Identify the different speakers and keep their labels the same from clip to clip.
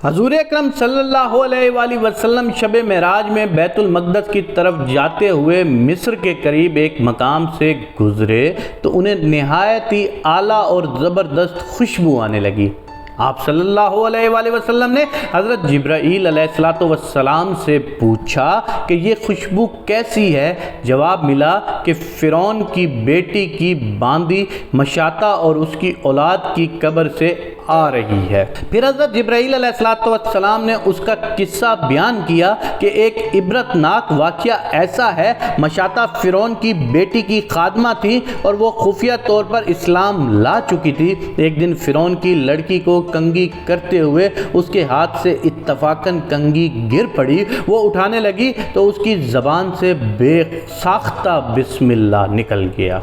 Speaker 1: حضور اکرم صلی اللہ علیہ وآلہ وسلم شب معراج میں بیت المقدس کی طرف جاتے ہوئے مصر کے قریب ایک مقام سے گزرے تو انہیں نہایت ہی اعلیٰ اور زبردست خوشبو آنے لگی۔ آپ صلی اللہ علیہ وآلہ وسلم نے حضرت جبرائیل علیہ السلام سے پوچھا کہ یہ خوشبو کیسی ہے؟ جواب ملا کہ فرعون کی بیٹی کی باندی مشاطہ اور اس کی اولاد کی قبر سے آ رہی ہے۔ پھر حضرت جبرائیل علیہ السلام نے اس کا قصہ بیان کیا کہ ایک عبرتناک واقعہ ایسا ہے، مشاطہ فرعون کی بیٹی کی خادمہ تھی اور وہ خفیہ طور پر اسلام لا چکی تھی۔ ایک دن فرعون کی لڑکی کو کنگھی کرتے ہوئے اس کے ہاتھ سے اتفاقاً کنگھی گر پڑی۔ وہ اٹھانے لگی تو اس کی زبان سے بے ساختہ بسم اللہ نکل گیا۔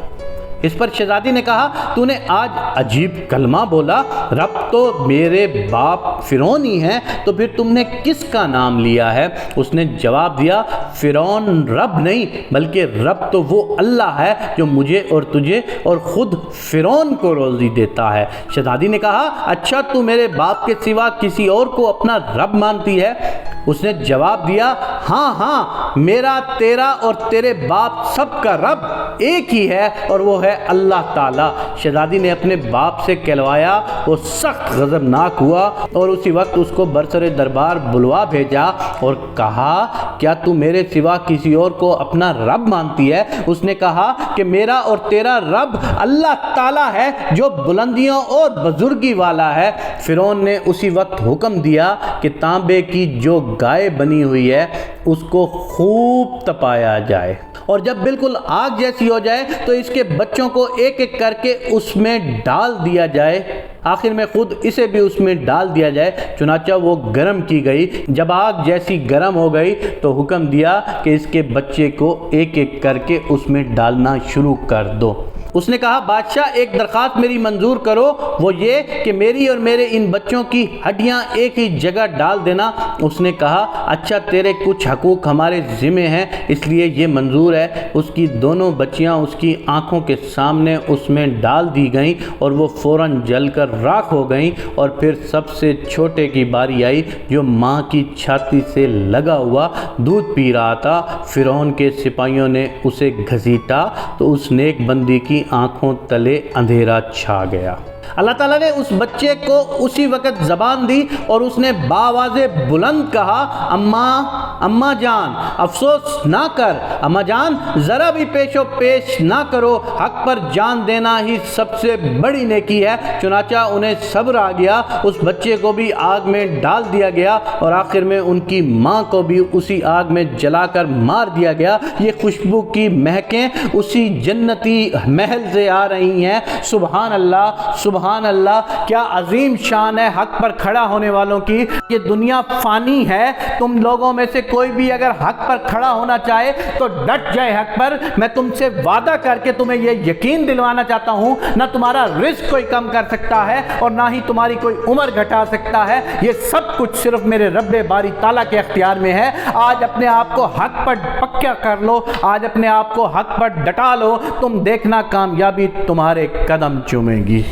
Speaker 1: اس پر شہزادی نے کہا، تو نے آج عجیب کلمہ بولا، رب تو میرے باپ فرعون ہی ہیں، تو پھر تم نے کس کا نام لیا ہے؟ اس نے جواب دیا، فرعون رب نہیں بلکہ رب تو وہ اللہ ہے جو مجھے اور تجھے اور خود فرعون کو روزی دیتا ہے۔ شہزادی نے کہا، اچھا تو میرے باپ کے سوا کسی اور کو اپنا رب مانتی ہے؟ اس نے جواب دیا، ہاں میرا، تیرا اور تیرے باپ سب کا رب ایک ہی ہے اور وہ ہے اللہ تعالیٰ۔ شہزادی نے اپنے باپ سے کہلوایا، وہ سخت غضبناک ہوا اور اسی وقت اس کو برسر دربار بلوا بھیجا اور کہا، کیا تو میرے سوا کسی اور کو اپنا رب مانتی ہے؟ اس نے کہا کہ میرا اور تیرا رب اللہ تعالیٰ ہے جو بلندیوں اور بزرگی والا ہے۔ فرعون نے اسی وقت حکم دیا کہ تانبے کی جو گائے بنی ہوئی ہے اس کو خوب تپایا جائے اور جب بالکل آگ جیسی ہو جائے تو اس کے بچوں کو ایک ایک کر کے اس میں ڈال دیا جائے، آخر میں خود اسے بھی اس میں ڈال دیا جائے۔ چنانچہ وہ گرم کی گئی۔ جب آگ جیسی گرم ہو گئی تو حکم دیا کہ اس کے بچے کو ایک ایک کر کے اس میں ڈالنا شروع کر دو۔ اس نے کہا، بادشاہ ایک درخواست میری منظور کرو، وہ یہ کہ میری اور میرے ان بچوں کی ہڈیاں ایک ہی جگہ ڈال دینا۔ اس نے کہا، اچھا تیرے کچھ حقوق ہمارے ذمہ ہیں اس لیے یہ منظور ہے۔ اس کی دونوں بچیاں اس کی آنکھوں کے سامنے اس میں ڈال دی گئیں اور وہ فوراً جل کر راکھ ہو گئیں۔ اور پھر سب سے چھوٹے کی باری آئی جو ماں کی چھاتی سے لگا ہوا دودھ پی رہا تھا۔ فرعون کے سپاہیوں نے اسے گھسیٹا تو اس نیک بندی کی آنکھوں تلے اندھیرا چھا گیا۔ اللہ تعالیٰ نے اس بچے کو اسی وقت زبان دی اور اس نے بآواز بلند کہا، اماں جان افسوس نہ کر، اماں جان ذرا بھی پیش و پیش نہ کرو، حق پر جان دینا ہی سب سے بڑی نیکی ہے۔ چنانچہ انہیں صبر آ گیا، اس بچے کو بھی آگ میں ڈال دیا گیا اور آخر میں ان کی ماں کو بھی اسی آگ میں جلا کر مار دیا گیا۔ یہ خوشبو کی مہکیں اسی جنتی محل سے آ رہی ہیں۔ سبحان اللہ، سبحان اللہ، کیا عظیم شان ہے حق پر کھڑا ہونے والوں کی۔ یہ دنیا فانی ہے، تم لوگوں میں سے کوئی بھی اگر حق پر کھڑا ہونا چاہے تو ڈٹ جائے حق پر۔ میں تم سے وعدہ کر کے تمہیں یہ یقین دلوانا چاہتا ہوں، نہ تمہارا رزق کوئی کم کر سکتا ہے اور نہ ہی تمہاری کوئی عمر گھٹا سکتا ہے۔ یہ سب کچھ صرف میرے رب باری تعالیٰ کے اختیار میں ہے۔ آج اپنے آپ کو حق پر پکا کر لو، آج اپنے آپ کو حق پر ڈٹا لو، تم دیکھنا کامیابی تمہارے قدم چومے گی۔